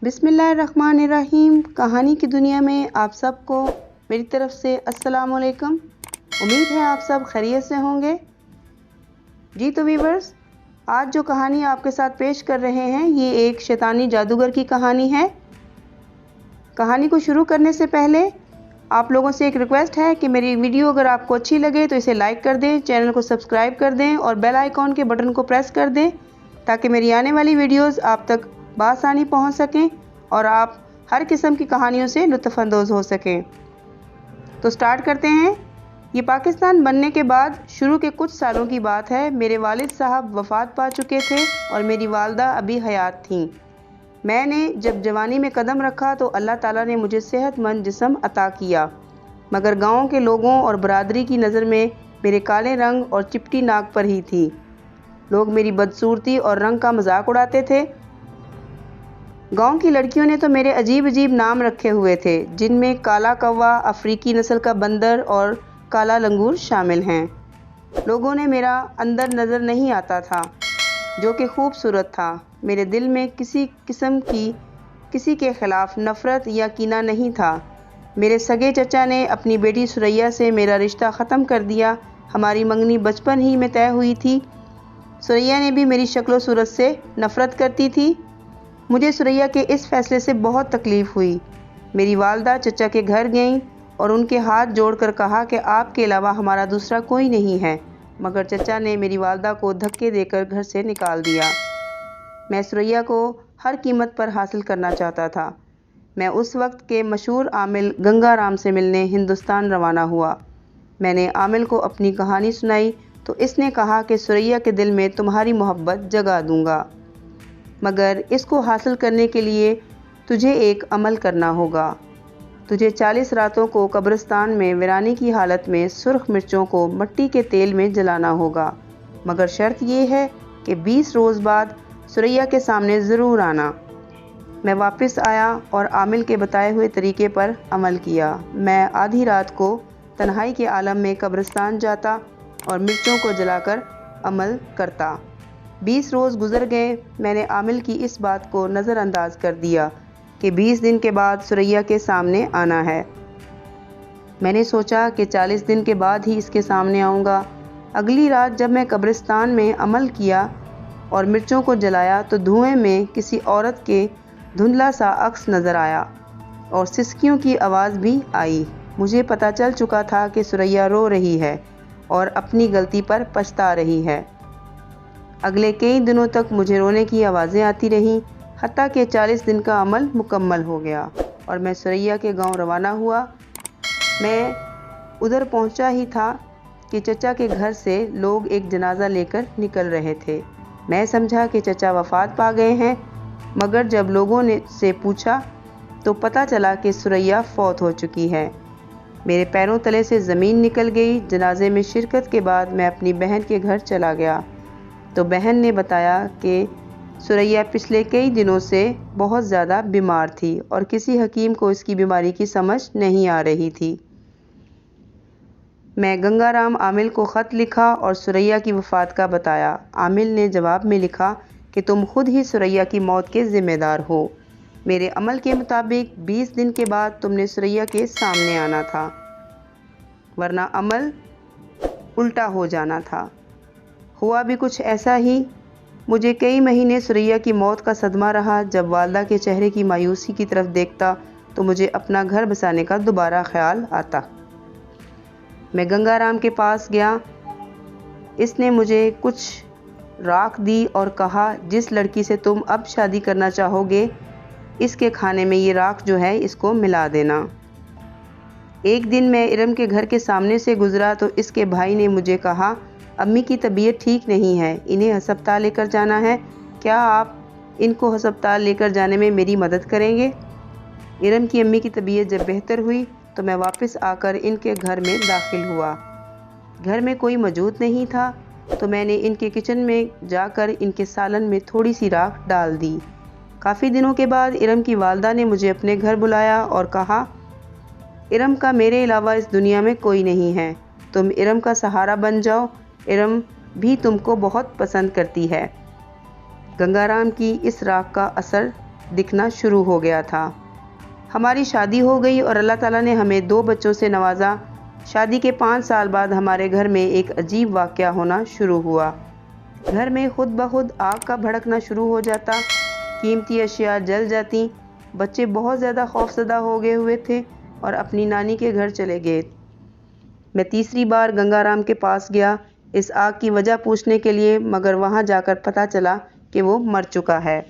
बिस्मिल्लाहिर्रहमानिर्रहीम। कहानी की दुनिया में आप सबको मेरी तरफ से अस्सलाम वालेकुम। उम्मीद है आप सब खैरियत से होंगे। जी तो व्यूअर्स, आज जो कहानी आपके साथ पेश कर रहे हैं ये एक शैतानी जादूगर की कहानी है। कहानी को शुरू करने से पहले आप लोगों से एक रिक्वेस्ट है कि मेरी वीडियो अगर आपको अच्छी लगे तो इसे लाइक कर दें, चैनल को सब्सक्राइब कर दें और बेल आइकॉन के बटन को प्रेस कर दें ताकि मेरी आने वाली वीडियोस आप तक बआसानी पहुंच सकें और आप हर किस्म की कहानियों से लुत्फ़अंदोज़ हो सकें। तो स्टार्ट करते हैं। ये पाकिस्तान बनने के बाद शुरू के कुछ सालों की बात है। मेरे वालिद साहब वफ़ात पा चुके थे और मेरी वालदा अभी हयात थीं। मैंने जब जवानी में कदम रखा तो अल्लाह ताला ने मुझे सेहतमंद जिस्म अता किया, मगर गाँव के लोगों और बरादरी की नज़र में मेरे काले रंग और चिपटी नाक पर ही थी। लोग मेरी बदसूरती और रंग का मजाक उड़ाते थे। गांव की लड़कियों ने तो मेरे अजीब अजीब नाम रखे हुए थे, जिनमें काला कौवा, अफ्रीकी नस्ल का बंदर और काला लंगूर शामिल हैं। लोगों ने मेरा अंदर नज़र नहीं आता था जो कि खूबसूरत था। मेरे दिल में किसी किस्म की किसी के ख़िलाफ़ नफ़रत या कीना नहीं था। मेरे सगे चचा ने अपनी बेटी सुरैया से मेरा रिश्ता ख़त्म कर दिया। हमारी मंगनी बचपन ही में तय हुई थी। सुरैया ने भी मेरी शक्ल सूरत से नफ़रत करती थी। मुझे सुरैया के इस फ़ैसले से बहुत तकलीफ़ हुई। मेरी वालदा चचा के घर गईं और उनके हाथ जोड़कर कहा कि आपके अलावा हमारा दूसरा कोई नहीं है, मगर चचा ने मेरी वालदा को धक्के देकर घर से निकाल दिया। मैं सुरैया को हर कीमत पर हासिल करना चाहता था। मैं उस वक्त के मशहूर आमिल गंगाराम से मिलने हिंदुस्तान रवाना हुआ। मैंने आमिल को अपनी कहानी सुनाई तो इसने कहा कि सुरैया के दिल में तुम्हारी मोहब्बत जगा दूंगा, मगर इसको हासिल करने के लिए तुझे एक अमल करना होगा। तुझे 40 रातों को कब्रिस्तान में वीरानी की हालत में सुर्ख मिर्चों को मिट्टी के तेल में जलाना होगा, मगर शर्त ये है कि 20 रोज़ बाद सुरैया के सामने ज़रूर आना। मैं वापस आया और आमिल के बताए हुए तरीके पर अमल किया। मैं आधी रात को तन्हाई के आलम में कब्रिस्तान जाता और मिर्चों को जलाकर अमल करता। 20 रोज़ गुज़र गए। मैंने आमिल की इस बात को नज़रअंदाज कर दिया कि 20 दिन के बाद सुरैया के सामने आना है। मैंने सोचा कि 40 दिन के बाद ही इसके सामने आऊँगा। अगली रात जब मैं कब्रिस्तान में अमल किया और मिर्चों को जलाया तो धुएं में किसी औरत के धुंधला सा अक्स नज़र आया और सिसकियों की आवाज़ भी आई। मुझे पता चल चुका था कि सुरैया रो रही है और अपनी गलती पर पछता रही है। अगले कई दिनों तक मुझे रोने की आवाज़ें आती रहीं, हत्ता कि 40 दिन का अमल मुकम्मल हो गया और मैं सुरैया के गांव रवाना हुआ। मैं उधर पहुंचा ही था कि चचा के घर से लोग एक जनाजा लेकर निकल रहे थे। मैं समझा कि चचा वफ़ात पा गए हैं, मगर जब लोगों ने से पूछा तो पता चला कि सुरैया फौत हो चुकी है। मेरे पैरों तले से ज़मीन निकल गई। जनाजे में शिरकत के बाद मैं अपनी बहन के घर चला गया तो बहन ने बताया कि सुरैया पिछले कई दिनों से बहुत ज़्यादा बीमार थी और किसी हकीम को इसकी बीमारी की समझ नहीं आ रही थी। मैं गंगाराम आमिल को ख़त लिखा और सुरैया की वफ़ात का बताया। आमिल ने जवाब में लिखा कि तुम खुद ही सुरैया की मौत के ज़िम्मेदार हो। मेरे अमल के मुताबिक 20 दिन के बाद तुमने सुरैया के सामने आना था, वरना अमल उल्टा हो जाना था। हुआ भी कुछ ऐसा ही। मुझे कई महीने सुरैया की मौत का सदमा रहा। जब वालदा के चेहरे की मायूसी की तरफ देखता तो मुझे अपना घर बसाने का दोबारा ख्याल आता। मैं गंगाराम के पास गया। इसने मुझे कुछ राख दी और कहा, जिस लड़की से तुम अब शादी करना चाहोगे इसके खाने में ये राख जो है इसको मिला देना। एक दिन मैं इरम के घर के सामने से गुज़रा तो इसके भाई ने मुझे कहा, अम्मी की तबीयत ठीक नहीं है, इन्हें हस्पताल लेकर जाना है, क्या आप इनको हस्पताल लेकर जाने में मेरी मदद करेंगे? इरम की अम्मी की तबीयत जब बेहतर हुई तो मैं वापस आकर इनके घर में दाखिल हुआ। घर में कोई मौजूद नहीं था तो मैंने इनके किचन में जाकर इनके सालन में थोड़ी सी राख डाल दी। काफ़ी दिनों के बाद इरम की वालदा ने मुझे अपने घर बुलाया और कहा, इरम का मेरे अलावा इस दुनिया में कोई नहीं है, तुम इरम का सहारा बन जाओ, इरम भी तुमको बहुत पसंद करती है। गंगाराम की इस राख का असर दिखना शुरू हो गया था। हमारी शादी हो गई और अल्लाह ताला ने हमें 2 बच्चों से नवाजा। शादी के 5 साल बाद हमारे घर में एक अजीब वाक़या होना शुरू हुआ। घर में खुद ब खुद आग का भड़कना शुरू हो जाता, कीमती अशिया जल जाती। बच्चे बहुत ज़्यादा खौफज़दा हो गए हुए थे और अपनी नानी के घर चले गए। मैं तीसरी बार गंगाराम के पास गया इस आग की वजह पूछने के लिए, मगर वहाँ जाकर पता चला कि वो मर चुका है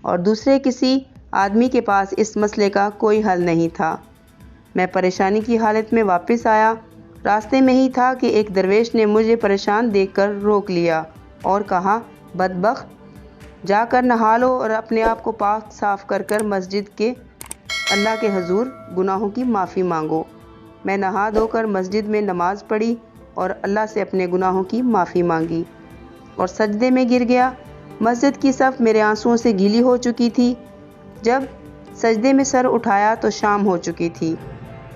और दूसरे किसी आदमी के पास इस मसले का कोई हल नहीं था। मैं परेशानी की हालत में वापस आया। रास्ते में ही था कि एक दरवेश ने मुझे परेशान देखकर रोक लिया और कहा, बदबख्त, जाकर नहा लो और अपने आप को पाक साफ कर कर मस्जिद के अल्लाह के हजूर गुनाहों की माफ़ी मांगो। मैं नहा धोकर मस्जिद में नमाज़ पढ़ी और अल्लाह से अपने गुनाहों की माफ़ी मांगी और सजदे में गिर गया। मस्जिद की सफ़ मेरे आंसुओं से गीली हो चुकी थी। जब सजदे में सर उठाया तो शाम हो चुकी थी।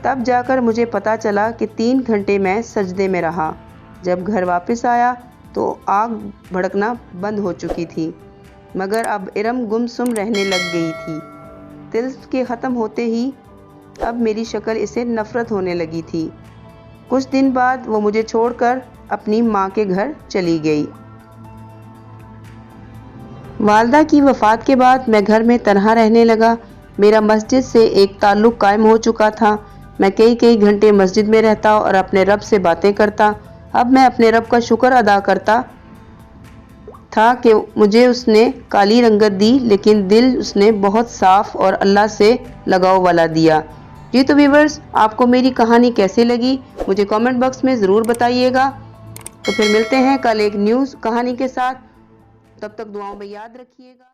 तब जाकर मुझे पता चला कि 3 घंटे मैं सजदे में रहा। जब घर वापस आया तो आग भड़कना बंद हो चुकी थी, मगर अब इरम गुमसुम रहने लग गई थी। तिल्फ के ख़त्म होते ही अब मेरी शक्ल इसे नफ़रत होने लगी थी। कुछ दिन बाद वो मुझे छोड़कर अपनी माँ के घर चली गई। वालदा की वफ़ात के बाद मैं घर में तन्हा रहने लगा। मेरा मस्जिद से एक ताल्लुक़ कायम हो चुका था। मैं कई घंटे मस्जिद में रहता और अपने रब से बातें करता। अब मैं अपने रब का शुक्र अदा करता था कि मुझे उसने काली रंगत दी, लेकिन दिल उसने बहुत साफ़ और अल्लाह से लगाव वाला दिया। जी तो व्यूअर्स, आपको मेरी कहानी कैसी लगी मुझे कमेंट बॉक्स में ज़रूर बताइएगा। तो फिर मिलते हैं कल एक न्यूज़ कहानी के साथ। तब तक दुआओं में याद रखिएगा।